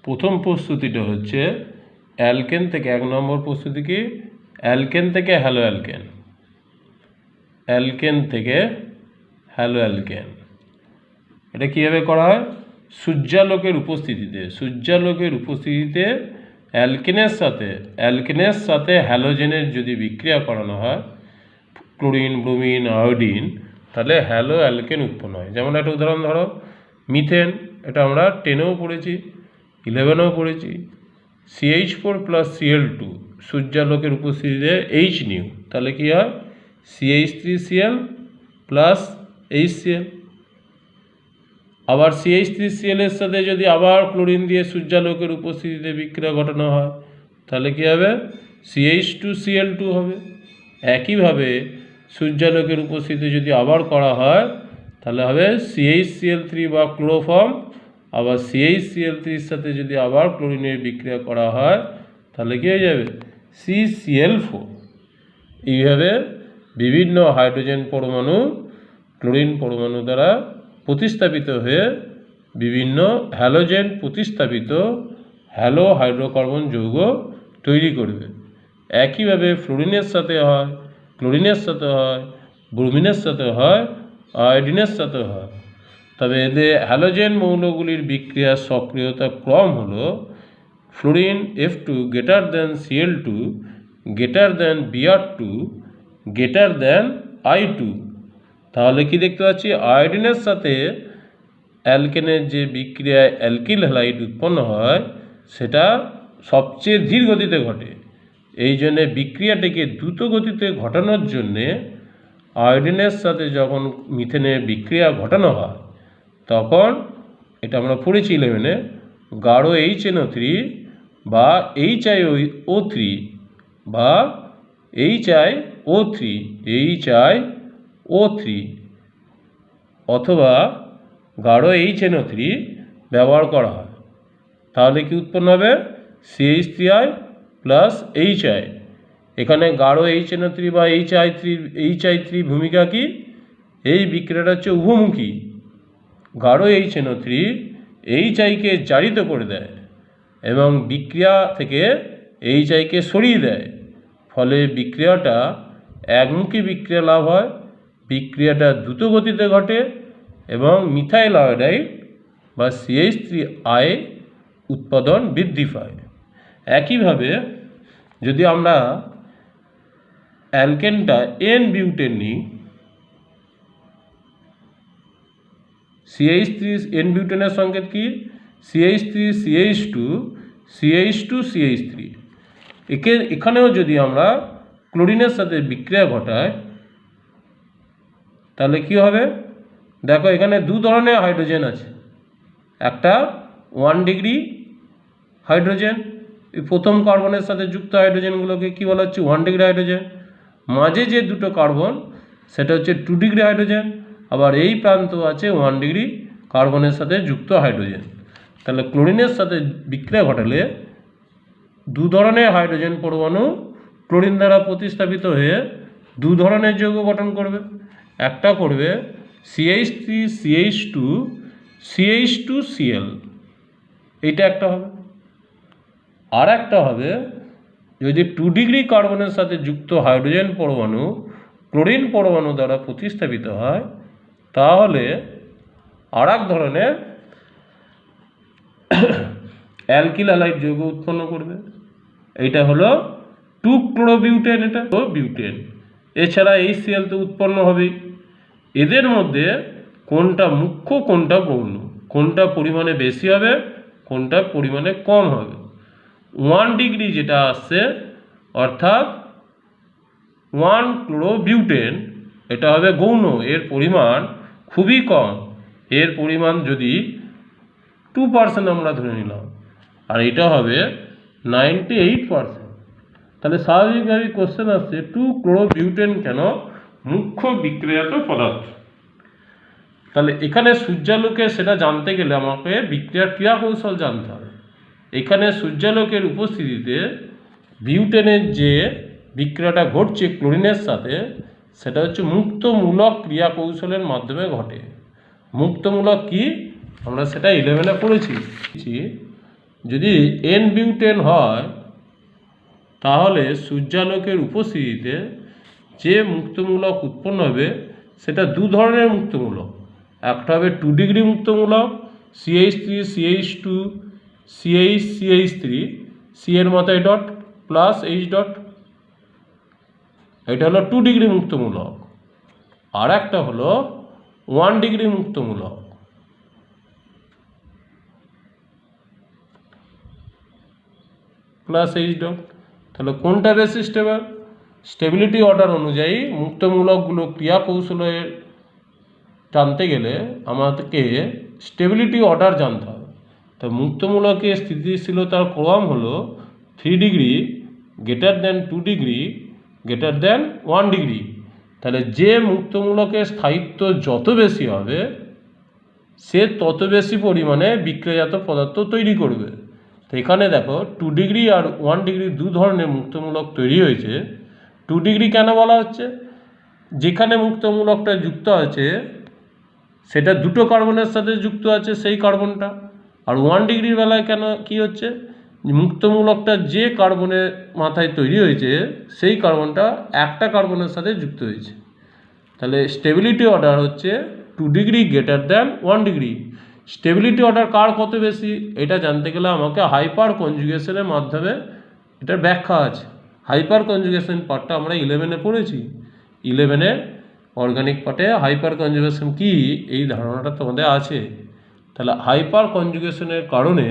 প্রথম প্রস্তুতিটা হচ্ছে অ্যালকেন থেকে, 1 নম্বর প্রস্তুতি কি, অ্যালকেন থেকে হ্যালো অ্যালকেন, অ্যালকেন থেকে হ্যালো অ্যালকেন। এটা কীভাবে করা হয়? সূর্যালোকের উপস্থিতিতে, সূর্যালোকের উপস্থিতিতে অ্যালকেনের সাথে হ্যালোজেনের যদি বিক্রিয়া করানো হয়, ক্লোরিন, ব্রোমিন, আয়োডিন, তাহলে হ্যালো অ্যালকেন উৎপন্ন হয়। যেমন একটা উদাহরণ ধরো, মিথেন, এটা আমরা 10এও পড়েছি, 11এও পড়েছি। CH4 + Cl2 সূর্যালোকের উপস্থিতিতে H নিউ, তাহলে কি হয়? CH3Cl + HCl। আবার CH3Cl এর সাথে যদি আবার ক্লোরিন দিয়ে সূর্যালোকের উপস্থিতিতে বিক্রিয়া ঘটানো হয়, তাহলে কি হবে? CH2Cl2 হবে। একইভাবে সূর্যালোকের উপস্থিতিতে যদি আবার করা হয়, তাহলে হবে CHCl3 বা ক্লোরোফর্ম। আবার CHCl3 এর সাথে যদি আবার ক্লোরিনের বিক্রিয়া করা হয়, তাহলে কি হয়ে যাবে? CCl4। এইভাবে বিভিন্ন হাইড্রোজেন পরমাণু ক্লোরিন পরমাণু দ্বারা প্রতিস্থাপিত হয়ে বিভিন্ন হ্যালোজেন প্রতিস্থাপিত হ্যালো হাইড্রোকার্বন যৌগ তৈরি করবে। একইভাবে ফ্লোরিনের সাথে হয়, ক্লোরিনের সাথে হয়, ব্রোমিনের সাথে হয়, আয়োডিনের সাথে হয়। তবে এদের হ্যালোজেন মৌলগুলির বিক্রিয়ার সক্রিয়তা ক্রম হলো fluorine F2 > Cl2 > Br2 > I2। তাহলে কি দেখতে পাচ্ছি? আয়োডিনের সাথে অ্যালকেনের যে বিক্রিয়ায় অ্যালকিল হ্যালাইড উৎপন্ন হয়, সেটা সবচেয়ে ধীর গতিতে ঘটে। এই জন্যে বিক্রিয়াটিকে দ্রুত গতিতে ঘটানোর জন্যে আয়োডিনের সাথে যখন মিথেনের বিক্রিয়া ঘটানো হয়, তখন এটা আমরা পড়েছি 11-এ, গাঢ় HNO3 বা HiO3 বা HiO3 অথবা গাঢ় HNO3 ব্যবহার করা হয়। তাহলে কি উৎপন্ন হবে? CH3I + HI। এখানে গাঢ় HNO3 বা HI3 ভূমিকা কি? এই বিক্রিয়াটা হচ্ছে উভমুখী। গাঢ় HNO3 HIকে জারিত করে দেয় এবং বিক্রিয়া থেকে HIকে সরিয়ে দেয়। ফলে বিক্রিয়াটা একমুখী বিক্রিয়া লাভ হয়, বিক্রিয়াটা দ্রুত গতিতে ঘটে এবং মিথাইল আয়োডাইড বা CH3I উৎপাদন বৃদ্ধি পায়। একইভাবে যদি আমরা অ্যালকেনটা N-বিউটেন নিই, N-বিউটেনের সংকেত কি? CH3CH2 CH2CH3। এখানেও যদি আমরা ক্লোরিনের সাথে বিক্রিয়া ঘটাই, তাহলে কি হবে? দেখো, এখানে 2 ধরনের হাইড্রোজেন আছে। একটা 1 ডিগ্রি হাইড্রোজেন, এই প্রথম কার্বনের সাথে যুক্ত হাইড্রোজেনগুলোকে কি বলা হচ্ছে? 1 ডিগ্রি হাইড্রোজেন। মাঝে যে দুটো কার্বন, সেটা হচ্ছে 2 ডিগ্রি হাইড্রোজেন। আবার এই প্রান্ত আছে 1 ডিগ্রি কার্বনের সাথে যুক্ত হাইড্রোজেন। তাহলে ক্লোরিনের সাথে বিক্রিয়া ঘটালে 2 ধরনের হাইড্রোজেন পরমাণু ক্লোরিন দ্বারা প্রতিস্থাপিত হয়ে 2 ধরনের যৌগ গঠন করবে। একটা করবে CH3CH2 CH2Cl, এইটা একটা হবে। আর একটা হবে, যদি 2 ডিগ্রি কার্বনের সাথে যুক্ত হাইড্রোজেন পরমাণু ক্লোরিন পরমাণু দ্বারা প্রতিস্থাপিত হয়, তাহলে আর এক ধরনের অ্যালকিল হ্যালাইড যৌগ উৎপন্ন করবে। এইটা হলো 2-ক্লোরোবিউটেন। এটা বিউটেন। এছাড়া HCl তো উৎপন্ন হবেই। এদের মধ্যে কোনটা মুখ্য, কোনটা গৌণ, কোনটা পরিমাণে বেশি হবে, কোনটা পরিমাণে কম হবে? 1 ডিগ্রি যেটা আসছে, অর্থাৎ 1-ক্লোরোবিউটেন, এটা হবে গৌণ। এর পরিমাণ খুবই কম। এর পরিমাণ যদি 2% আমরা ধরে নিলাম, আর এটা হবে 98%। তাহলে স্বাভাবিকভাবেই কোশ্চেন আসছে 2-ক্লোরোবিউটেন কেন মুখ্য বিক্রিয়াত পদার্থ? তাহলে এখানে সূর্যালোকে সেটা জানতে গেলে আমাকে বিক্রিয়ার ক্রিয়া কৌশল জানতে হবে। এখানে সূর্যালোকের উপস্থিতিতে বিউটেনের যে বিক্রিয়াটা ঘটছে ক্লোরিনের সাথে, সেটা হচ্ছে মুক্তমূলক ক্রিয়া কৌশলের মাধ্যমে ঘটে। মুক্তমূলক কি? আমরা সেটা 11-এ পড়েছি। যদি এন বিউটেন হয় তাহলে সূর্যালোকের উপস্থিতিতে যে মুক্তমূলক উৎপন্ন হবে সেটা দু ধরনের মুক্তমূলক। একটা হবে 2 degree মুক্তমূলক CH3 CH2 CH CH3 C এর মাথায় ডট প্লাস H ডট, এটা হলো 2 ডিগ্রি মুক্তমূলক। আর একটা হলো 1 ডিগ্রি মুক্তমূলক। Plus H dot. তাহলে কোনটা বেশি স্টেবল? স্টেবিলিটি অর্ডার অনুযায়ী মুক্তমূলকগুলো ক্রিয়া কৌশলে জানতে গেলে আমাদেরকে স্টেবিলিটি অর্ডার জানতে হবে। তো মুক্তমূলকের স্থিতিশীলতার ক্রম হলো 3 ডিগ্রি গ্রেটার দেন 2 ডিগ্রি গ্রেটার দেন 1 ডিগ্রি। তাহলে যে মুক্তমূলকের স্থায়িত্ব যত বেশি হবে সে তত বেশি পরিমাণে বিক্রিয়াজাত পদার্থ তৈরি করবে। তো এখানে দেখো 2 ডিগ্রি আর 1 ডিগ্রি দু ধরনের মুক্তমূলক তৈরি হয়েছে। 2 ডিগ্রি কেন বলা হচ্ছে? যেখানে মুক্তমূলকটা যুক্ত আছে সেটা দুটো কার্বনের সাথে যুক্ত আছে সেই কার্বনটা। আর 1 ডিগ্রির বেলায় কেন কি হচ্ছে? মুক্তমূলকটা যে কার্বনের মাথায় তৈরি হয়েছে সেই কার্বনটা একটা কার্বনের সাথে যুক্ত হয়েছে। তাহলে স্টেবিলিটি অর্ডার হচ্ছে 2 degree greater than 1 degree. Stability order কার কত বেশি এটা জানতে গেলে আমাকে হাইপার কনজুগেশনের মাধ্যমে এটার ব্যাখ্যা আছে। হাইপার কনজুগেশন পার্টটা আমরা 11-এ পড়েছি। 11-এর অর্গানিক পার্টে হাইপার কনজুগেশন কি এই ধারণাটা তোমাদের আছে। তাহলে হাইপার কনজুগেশনের কারণে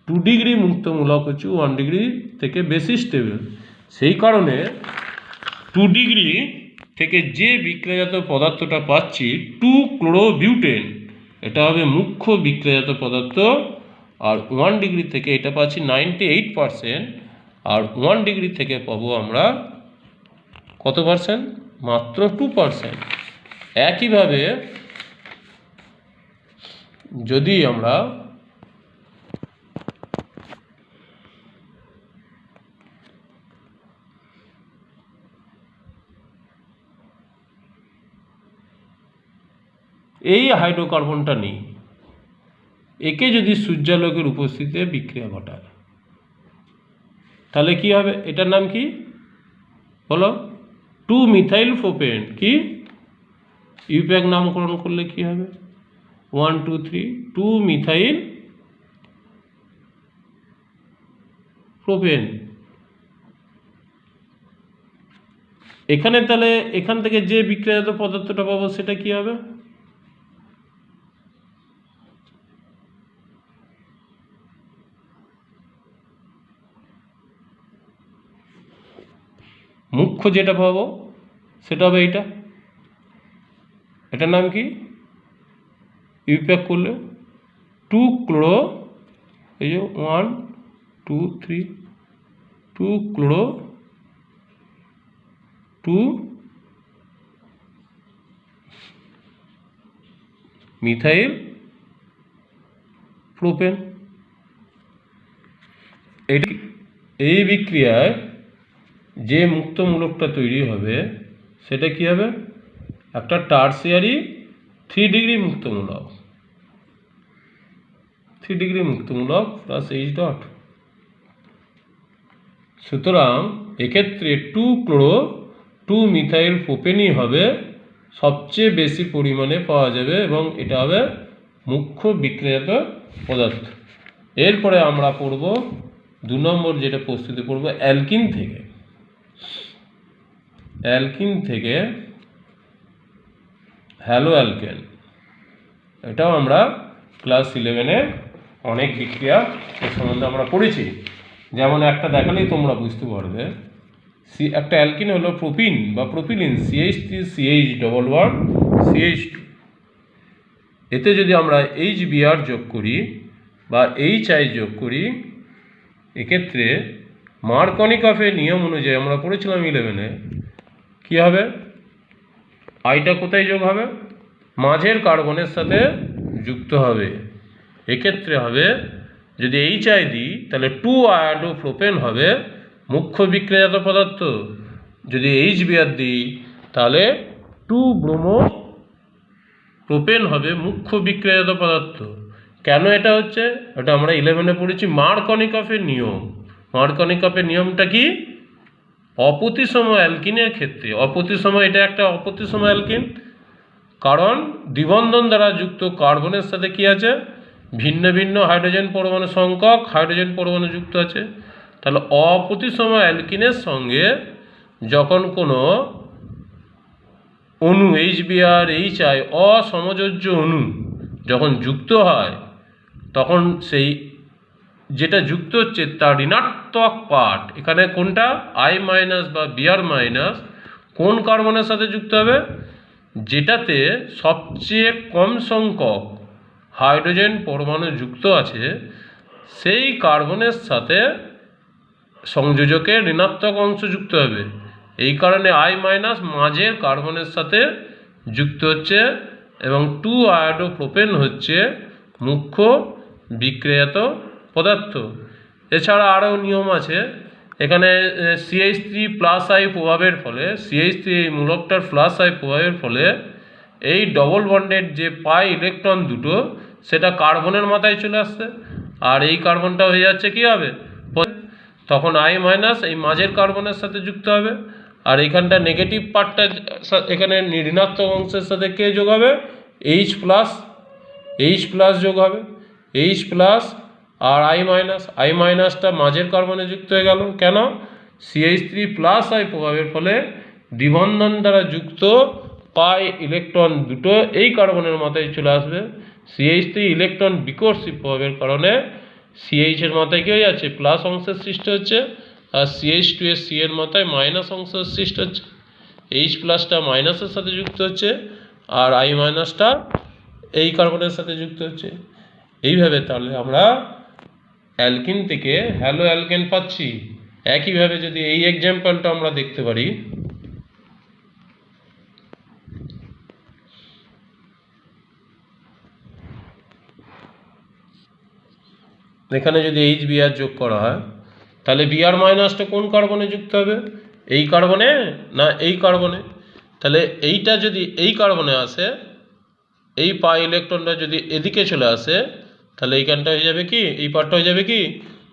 2 ডিগ্রি মুক্তমূলক হচ্ছে 1 ডিগ্রি থেকে বেশি স্টেবল। সেই কারণে 2 ডিগ্রি থেকে যে বিক্রিয়াজাত পদার্থটা পাচ্ছি 2-ক্লোরোবিউটেন, এটা হবে মুখ্য বিক্রিয়াজাত পদার্থ। আর 1 ডিগ্রি থেকে এটা পাচ্ছি 98%। আর 1 ডিগ্রি থেকে পাবো আমরা কত পার্সেন্ট? মাত্র 2%। একইভাবে যদি আমরা এই হাইড্রোকার্বনটা নিই, একে যদি সূর্যালোকের উপস্থিতিতে বিক্রিয়া ঘটায় তাহলে কি হবে? এটার নাম কি বলো? 2 মিথাইল প্রোপেন। কি ইউপ্যাক নামকরণ করলে কি হবে? 1 2 3 2 মিথাইল প্রোপেন। এখানে তাহলে এখান থেকে যে বিক্রিয়াজাত পদার্থটা পাবো সেটা কি হবে? মুখ্য যেটা পাবো সেটা হবে এইটা। এটার নাম কি? ইউপ্যাক করলে 2 ক্লোরো, এই যে 1 2 3 2 ক্লোরো 2 মিথাইল প্রোপেন। এই বিক্রিয়ায় যে মুক্তমূলকটা তৈরি হবে সেটা কি হবে? একটা টারসিয়ারি 3 ডিগ্রি মুক্তমূলক। 3 ডিগ্রি মুক্তমূলক প্লাস H ডট। সুতরাং এক্ষেত্রে 2-ক্লোরো 2 মিথাইল প্রোপেনই হবে সবচেয়ে বেশি পরিমাণে পাওয়া যাবে এবং এটা হবে মুখ্য বিক্রিয়াজাত পদার্থ। এরপরে আমরা পড়ব 2 নম্বর যেটা প্রস্তুতি পড়ব অ্যালকিন থেকে। অ্যালকিন থেকে হ্যালো অ্যালকেন। এটাও আমরা ক্লাস 11-এ অনেক বিক্রিয়া এর সম্বন্ধে আমরা পড়েছি। যেমন একটা দেখালেই তোমরা বুঝতে পারবে। একটা অ্যালকিন হলো প্রোপিন বা প্রোপিলিন CH3CH11 CH2। এতে যদি আমরা HBr যোগ করি বা HI যোগ করি এক্ষেত্রে মার্কনিকফের নিয়ম অনুযায়ী আমরা পড়েছিলাম 11-এ কী হবে? আইটা কোথায় যোগ হবে? মাঝের কার্বনের সাথে যুক্ত হবে। এক্ষেত্রে হবে যদি HI দিই তাহলে 2 আয়োডোপ্রোপেন হবে মুখ্য বিক্রিয়াজাত পদার্থ। যদি HBr দিই তাহলে 2 ব্রোমো প্রোপেন হবে মুখ্য বিক্রিয়াজাত পদার্থ। কেন এটা হচ্ছে? এটা আমরা 11-এ পড়েছি মার্কনিকফের নিয়ম। মার্কনিকফের নিয়মটা কি? অপ্রতিসম অ্যালকিনের ক্ষেত্রে, এটা একটা অপ্রতিসম অ্যালকিন, কারণ দ্বিবন্ধন দ্বারা যুক্ত কার্বনের সাথে কি আছে? ভিন্ন ভিন্ন হাইড্রোজেন পরমাণু সংখ্যক হাইড্রোজেন পরমাণু যুক্ত আছে। তাহলে অপ্রতিসম অ্যালকিনের সঙ্গে যখন কোনো অণু HBr অসমযোজ্য অণু যখন যুক্ত হয়, তখন সেই যেটা যুক্ত হচ্ছে তার ঋণাত্মক পার্ট এখানে কোনটা? I- বা Br- কোন কার্বনের সাথে যুক্ত হবে? যেটাতে সবচেয়ে কম সংখ্যক হাইড্রোজেন পরমাণু যুক্ত আছে, সেই কার্বনের সাথে সংযোজকের ঋণাত্মক অংশ যুক্ত হবে। এই কারণে I- মাঝের কার্বনের সাথে যুক্ত হচ্ছে, এবং 2-আয়োডোপ্রোপেন হচ্ছে মুখ্য বিক্রিয়াজাত পদার্থ। এছাড়া আরও নিয়ম আছে। এখানে CH3+I প্রভাবের ফলে, CH3 এই মূলকটার +I প্রভাবের ফলে এই ডবল বন্ডের যে পাই ইলেকট্রন দুটো সেটা কার্বনের মাথায় চলে আসছে, আর এই কার্বনটা হয়ে যাচ্ছে কি হবে? তখন I- এই মাঝের কার্বনের সাথে যুক্ত হবে, আর এইখানটা নেগেটিভ পার্টটা এখানে ঋণাত্মক অংশের সাথে কে যোগ হবে? H+ যোগ হবে। H+ আর I- মাঝের কার্বনে যুক্ত হয়ে গেল। কেন? CH3+I প্রভাবের ফলে দ্বিবন্ধন দ্বারা যুক্ত পাই ইলেকট্রন দুটো এই কার্বনের মাথায় চলে আসবে। CH3 ইলেকট্রন বিকর্ষী প্রভাবের কারণে CH এর মাথায় কি হয়ে যাচ্ছে? প্লাস অংশের সৃষ্টি হচ্ছে, আর CH2 এর C এর মাথায় মাইনাস অংশের সৃষ্টি হচ্ছে। H+টা মাইনাসের সাথে যুক্ত হচ্ছে, আর I- এই কার্বনের সাথে যুক্ত হচ্ছে। এইভাবে তাহলে আমরা অ্যালকিন থেকে হ্যালো অ্যালকেন পাচ্ছি। একইভাবে যদি এই এক্সাম্পলটা আমরা দেখতে পারি, এখানে যদি HBr যোগ করা হয়, তাহলে Br- কোন কার্বনে যুক্ত হবে? এই কার্বনে না এই কার্বনে? তাহলে এইটা যদি এই কার্বনে আসে, এই পাই ইলেকট্রনটা যদি এদিকে চলে আসে, তাহলে এইখানটা হয়ে যাবে কি? এই পার্টটা হয়ে যাবে কি?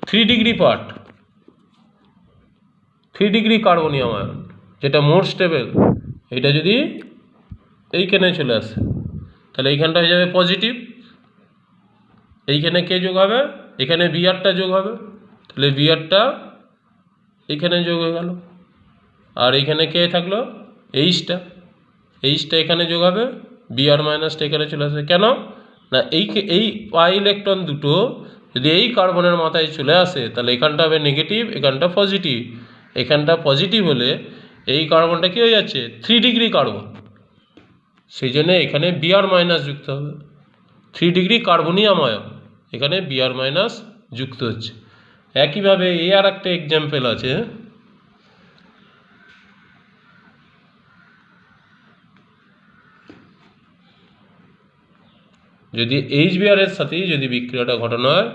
3 degree part, 3 degree carbonium ion, যেটা মোর স্টেবল। এটা যদি এইখানে চলে আসে, তাহলে এইখানটা হয়ে যাবে পজিটিভ। এইখানে কে যোগ হবে? এখানে Brটা যোগ হবে, তাহলে Brটা এইখানে যোগ হয়ে গেল, আর এইখানে কে থাকলো? Hটা এখানে যোগ হবে, Br- এখানে চলে আসবে। কেন না? এই পাই ইলেকট্রন দুটো যদি এই কার্বনের মাথায় চলে আসে, তাহলে এখানটা হবে নেগেটিভ, এখানটা পজিটিভ। এখানটা পজিটিভ হলে এই কার্বনটা কি হয়ে যাচ্ছে? 3 ডিগ্রি কার্বন, সেই জন্য এখানে Br- যুক্ত হবে। 3 ডিগ্রি কার্বনিয়াম আয়ন, এখানে Br- যুক্ত হচ্ছে। একইভাবে এই আর একটা এক্সাম্পল আছে। যদি HBr এর সাথেই যদি বিক্রিয়াটা ঘটানো হয়,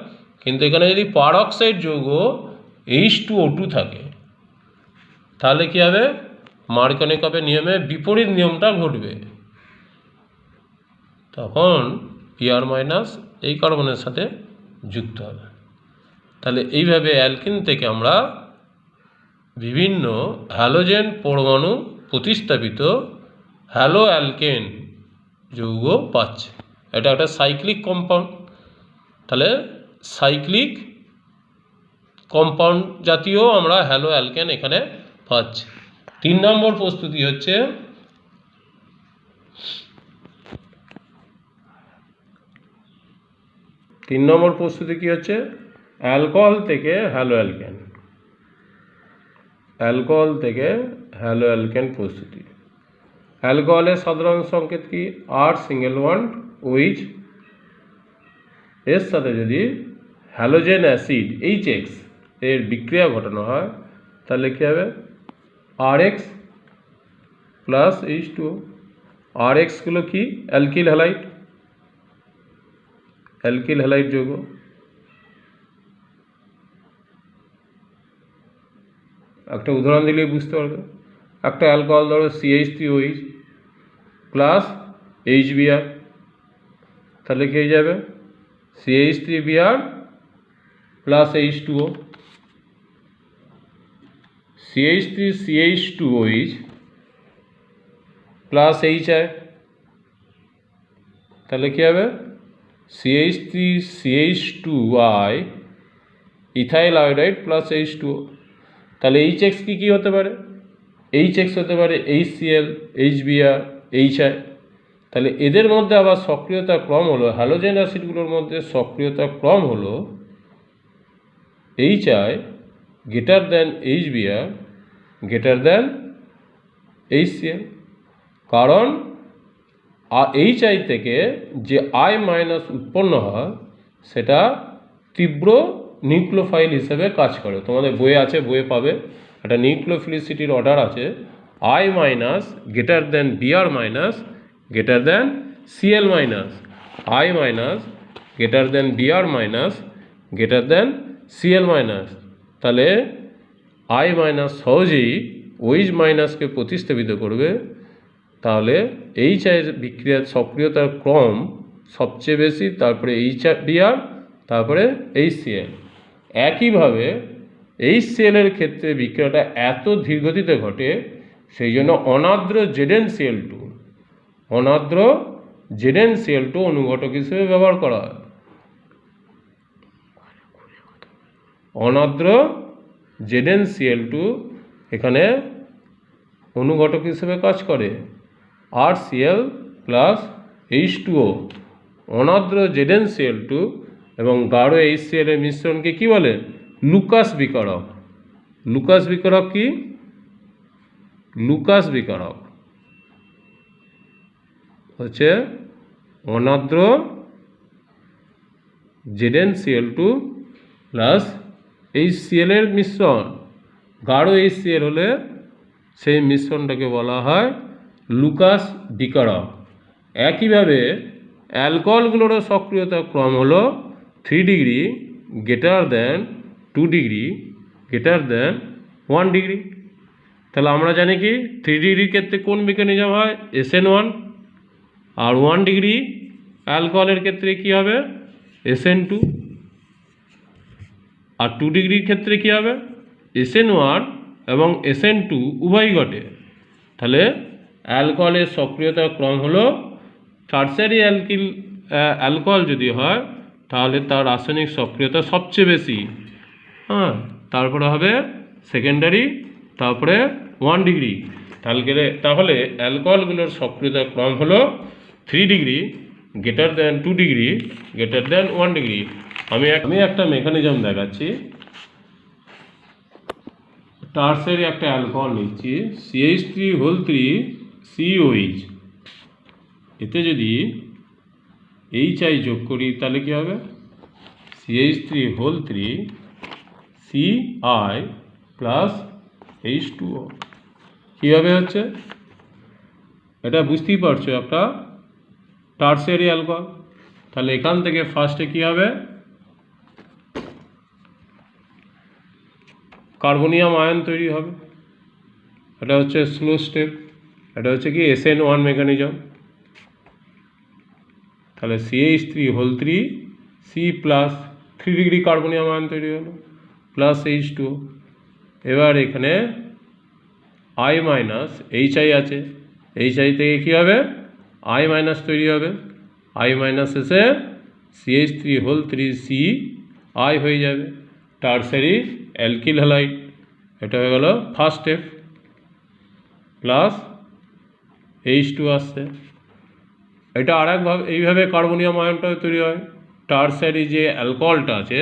কিন্তু এখানে যদি পারঅক্সাইড যৌগ H2O2 থাকে, তাহলে কি হবে? মার্কনিকফের নিয়মে বিপরীত নিয়মটা ঘটবে। তখন Br- এই কার্বনের সাথে যুক্ত হবে। তাহলে এইভাবে অ্যালকিন থেকে আমরা বিভিন্ন হ্যালোজেন পরমাণু প্রতিস্থাপিত হ্যালো অ্যালকেন যৌগ পাচ্ছে। এটা একটা সাইক্লিক কম্পাউন্ড। তাহলে সাইক্লিক কম্পাউন্ড জাতীয় আমরা হ্যালো অ্যালকেন এখানে পাচ্ছি। 3 নম্বর প্রস্তুতি হচ্ছে কি হচ্ছে? অ্যালকোহল থেকে হ্যালো অ্যালকেন। প্রস্তুতি। অ্যালকোহলের সাধারণ সংকেত কি? R≡OH। এর সাথে যদি হ্যালোজেন অ্যাসিড HX এর বিক্রিয়া ঘটানো হয়, তাহলে কী হবে? RX plus H2O। RX গুলো কি? অ্যালকিল হ্যালাইড যৌগ। একটা উদাহরণ দিলেই বুঝতে পারবে। একটা অ্যালকোহল ধরো CH3OH প্লাস HBr, তাহলে কি হয়ে যাবে CH3Br plus H2O, CH3CH2OH plus HI, তাহলে কী হবে CH3CH2I ethyl iodide plus H2O। তাহলে HX কী হতে পারে, HX হতে পারে HCl, HBr, HI। তাহলে এদের মধ্যে আবার সক্রিয়তা ক্রম হলো, হ্যালোজেন অ্যাসিডগুলোর মধ্যে সক্রিয়তা ক্রম হলো HI greater than HBr greater than HCl, কারণ HI থেকে যে I মাইনাস উৎপন্ন হয় সেটা তীব্র নিউক্লিওফাইল হিসেবে কাজ করে। তোমাদের বইয়ে আছে, বইয়ে পাবে একটা নিউক্লিওফিলিসিটির অর্ডার আছে, I minus greater than Br minus greater than Cl minus, I minus greater than Br minus greater than Cl minus. তাহলে I মাইনাস সহজেই OH মাইনাসকে প্রতিস্থাপিত করবে, তাহলে HI বিক্রিয়ার সক্রিয়তার ক্রম সবচেয়ে বেশি, তারপরে HBr, তারপরে HCl। একইভাবে HCl এর ক্ষেত্রে বিক্রিয়াটা এত ধীরগতিতে ঘটে, সেই জন্য অনার্দ্র ZnCl2 অনুঘটক হিসেবে ব্যবহার করা হয়। অনার্দ্র ZnCl2 এখানে অনুঘটক হিসেবে কাজ করে, RCl প্লাস H2O। অনার্দ্র ZnCl2 এবং গাঢ় HCl এর মিশ্রণকে কি বলে, লুকাস বিকারক। লুকাস বিকারক কি, লুকাস বিকারক হচ্ছে অনার্দ্র ZnCl2 প্লাস HCl এর মিশ্রণ, গাঢ় HCl হলে সেই মিশ্রণটাকে বলা হয় লুকাস বিকারক। একইভাবে অ্যালকোহলগুলোরও সক্রিয়তা ক্রম হলো 3 degree greater than 2 degree greater than 1 degree. তাহলে আমরা জানি কি 3 ডিগ্রির ক্ষেত্রে কোন মেকানিজম হয়, SN1, আর 1 ডিগ্রি অ্যালকোহলের ক্ষেত্রে কি হবে, SN2, আর 2 ডিগ্রির ক্ষেত্রে কি হবে, SN1 এবং SN2 উভয়ই ঘটে। তাহলে অ্যালকোহলের সক্রিয়তার ক্রম হলো টারশিয়ারি অ্যালকোহল যদি হয় তাহলে তার রাসায়নিক সক্রিয়তা সবচেয়ে বেশি, হ্যাঁ, তারপরে হবে সেকেন্ডারি, তারপরে 1 ডিগ্রি। তাহলে অ্যালকোহলগুলোর সক্রিয়তার ক্রম হলো 3 degree greater than 2 degree greater than 1 degree. আমি একটা মেকানিজম দেখাচ্ছি। টারশিয়ারি একটা অ্যালকোহল নিচ্ছি, CH3COH, এতে যদি HI যোগ করি তাহলে কি হবে, CH3CI প্লাস H2O। কীভাবে হচ্ছে এটা বুঝতেই পারছো, একটা টারশিয়ারি অ্যালকোহল। তাহলে এখান থেকে ফার্স্টে কী হবে, কার্বনিয়াম আয়ন তৈরি হবে, এটা হচ্ছে স্লো স্টেপ, এটা হচ্ছে কি SN1 মেকানিজম। তাহলে CH3 plus 3 degree carbonium ion তৈরি হলো প্লাস H2O। এবার এখানে I মাইনাস HI আছে, HI থেকে কী হবে, I মাইনাস তৈরি হবে, I মাইনাস এসে CH3 হয়ে যাবে, টারশিয়ারি অ্যালকিল হ্যালাইড। এটা হয়ে গেল ফার্স্ট স্টেপ, প্লাস H2 আসছে। এটা আরেকভাবে এইভাবে কার্বনিয়াম আয়নটা তৈরি হয়, টারশিয়ারি যে অ্যালকোহলটা আছে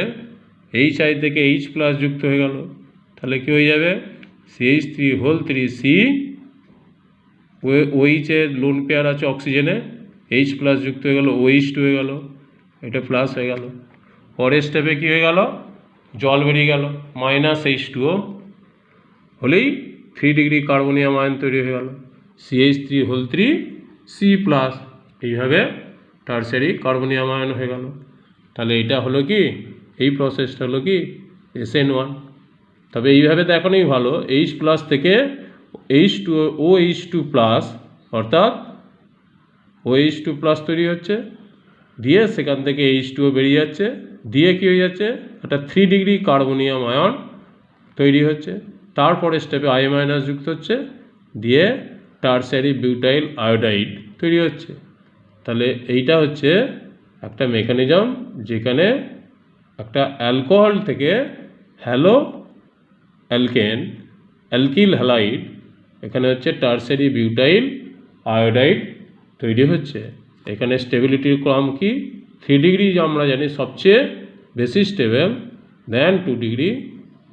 HI থেকে H প্লাস যুক্ত হয়ে গেল, তাহলে কি হয়ে যাবে, CH3 OH এর লোন পেয়ার আছে অক্সিজেনে, H প্লাস যুক্ত হয়ে গেল, OH2 হয়ে গেল, এটা প্লাস হয়ে গেল। পরের স্টেপে কী হয়ে গেল, জল বেরিয়ে গেল, মাইনাস H2O হলেই 3 ডিগ্রি কার্বনিয়াম আয়ন তৈরি হয়ে গেল, CH3 প্লাস। এইভাবে টারশিয়ারি কার্বনিয়াম আয়ন হয়ে গেল। তাহলে এটা হলো কি, এই প্রসেসটা হলো কি SN1। তবে এইভাবে দেখানোই ভালো, H প্লাস থেকে OH2 প্লাস, অর্থাৎ OH2 প্লাস তৈরি হচ্ছে, দিয়ে সেখান থেকে H2O বেরিয়ে যাচ্ছে, দিয়ে কী হয়ে যাচ্ছে, একটা 3 ডিগ্রি কার্বনিয়াম আয়ন তৈরি হচ্ছে। তারপরে স্টেপে I- যুক্ত হচ্ছে, দিয়ে টারশারি বিউটাইল আয়োডাইড তৈরি হচ্ছে। তাহলে এইটা হচ্ছে একটা মেকানিজম যেখানে একটা অ্যালকোহল থেকে হ্যালো অ্যালকেন, অ্যালকিল হ্যালাইড, এখানে হচ্ছে টারশারি বিউটাইল আয়োডাইড তৈরি হচ্ছে। এখানে স্টেবিলিটির ক্রম কি, 3 ডিগ্রি আমরা জানি সবচেয়ে বেশি স্টেবল, দেন 2 ডিগ্রি,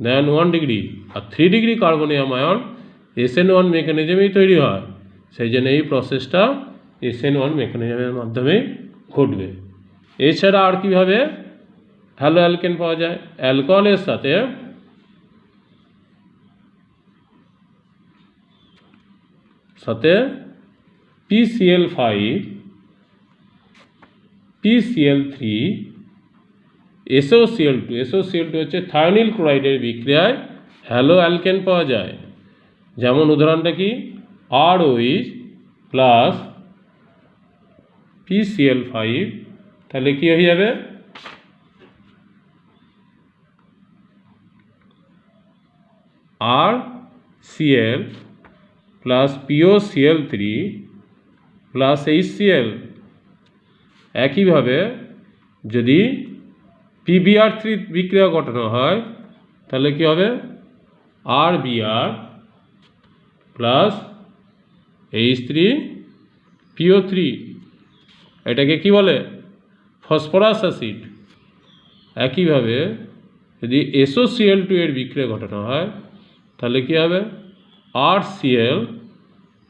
দেন 1 ডিগ্রি, আর 3 ডিগ্রি কার্বনিয়াম আয়ন SN1 মেকানিজমেই তৈরি হয়। সেই জন্য এই প্রসেসটা SN1 মেকানিজমের মাধ্যমে ঘটবে। এছাড়া আর কীভাবে হ্যালো অ্যালকেন পাওয়া যায়, অ্যালকোহলের সাথে PCl5, PCl3, SOCl2, SOCl2 হচ্ছে থায়োনিল ক্লোরাইডের বিক্রিয়ায় হ্যালো অ্যালকেন পাওয়া যায়। যেমন উদাহরণটা কি, ROH প্লাস PCl5, তাহলে কি হয়ে যাবে, RCl plus POCl3 plus HCl। একইভাবে যদি PBr3 বিক্রিয়া ঘটানো হয় তাহলে কি হবে, RBr প্লাস H3PO3, এটাকে কি বলে, ফসফরাস অ্যাসিড। একইভাবে যদি SOCl2 এর বিক্রিয়া ঘটানো হয় তাহলে কি হবে, RCl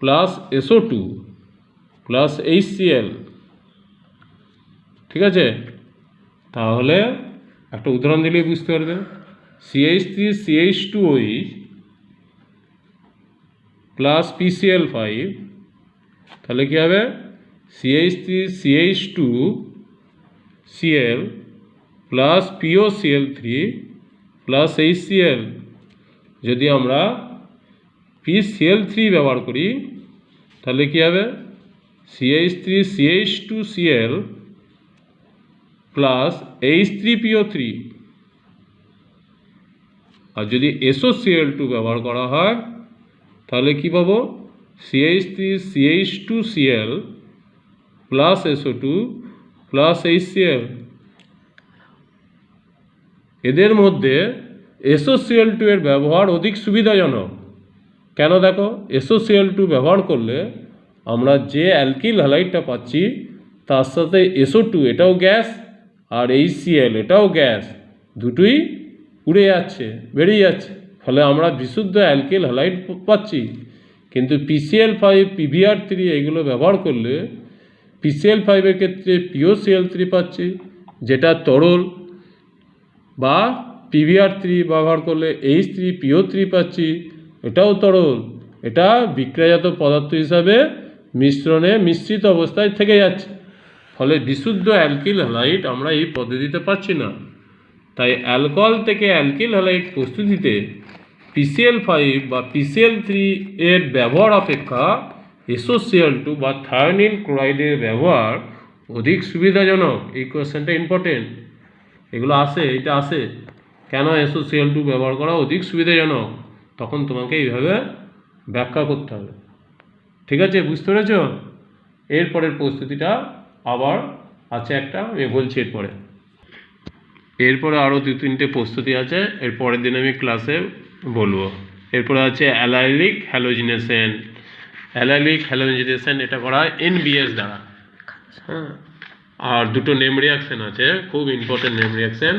plus SO2 plus HCl। ঠিক আছে, তাহলে একটা উদাহরণ দিলেই বুঝতে পারবে, CH3CH2OH প্লাস PCl5, তাহলে কী হবে, CH3CH2Cl plus POCl3 plus HCl। যদি আমরা PCl3 ব্যবহার করি তাহলে কী হবে, CH3CH2Cl প্লাস H3PO3। আর যদি SOCl2 ব্যবহার করা হয় তাহলে কি পাবো, CH3CH2Cl plus SO2 plus HCl। এদের মধ্যে SOCl2 এর ব্যবহার অধিক সুবিধাজনক। কেন, দেখো, SOCl2 ব্যবহার করলে আমরা যে অ্যালকিল হ্যালাইডটা পাচ্ছি তার সাথে SO2 এটাও গ্যাস, আর HCl এটাও গ্যাস, দুটোই উড়ে যাচ্ছে, বেরিয়ে যাচ্ছে, ফলে আমরা বিশুদ্ধ অ্যালকিল হ্যালাইড পাচ্ছি। কিন্তু PCl5, PBr3 এগুলো ব্যবহার করলে PCl5 এর ক্ষেত্রে POCl3 পাচ্ছি যেটা তরল, বা PBr3 ব্যবহার করলে H3PO3 পাচ্ছি, এটাও তরল, এটা বিক্রিয়াজাত পদার্থ হিসাবে মিশ্রণে মিশ্রিত অবস্থায় থেকে যাচ্ছে, ফলে বিশুদ্ধ অ্যালকিল হ্যালাইড আমরা এই পদ্ধতিতে পাচ্ছি না। তাই অ্যালকোহল থেকে অ্যালকিল হ্যালাইড প্রস্তুতিতে PCl5 বা PCl3 এর ব্যবহার অপেক্ষা SOCl2 বা থায়োনিল ক্লোরাইডের ব্যবহার অধিক সুবিধাজনক। এই কোয়েশ্চেনটা ইম্পর্টেন্ট, এগুলো আসে, এটা আসে, কেন SOCl2 ব্যবহার করা অধিক সুবিধাজনক, তখন তোমাকে এইভাবে ব্যাখ্যা করতে হবে। ঠিক আছে, বুঝতে পেরেছ? এরপরের প্রস্তুতিটা আবার আছে একটা, আমি বলছি এরপরে আরও 2-3টে প্রস্তুতি আছে, এর পরের দিন আমি ক্লাসে বলবো। এরপরে আছে অ্যালাইলিক হ্যালোজিনেশন। অ্যালাইলিক হ্যালোজিনেশন এটা করা হয় NBS দ্বারা। হ্যাঁ, আর দুটো নেম রিয়াকশান আছে, খুব ইম্পর্টেন্ট নেম রিয়াকশান,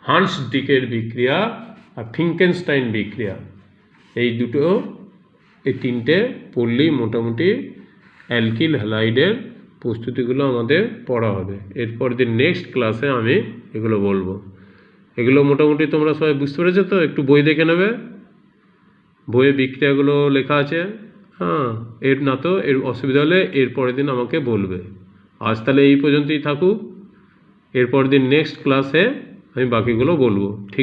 হান্স ডিকের বিক্রিয়া আর ফিঙ্কেনস্টাইন বিক্রিয়া। এই দুটো, এই তিনটে পড়লেই মোটামুটি অ্যালকিল হ্যালাইডের প্রস্তুতিগুলো আমাদের পড়া হবে। এরপর দিন নেক্সট ক্লাসে আমি এগুলো বলবো। এগুলো মোটামুটি তোমরা সবাই বুঝতে পেরেছো তো? একটু বই দেখে নেবে, বইয়ে বিক্রিয়াগুলো লেখা আছে। হ্যাঁ, এর না তো এর অসুবিধা হলে এর পরের দিন আমাকে বলবে। আজ তাহলে এই পর্যন্তই থাকুক, এরপর দিন নেক্সট ক্লাসে আমি বাকিগুলো বলবো। ঠিক।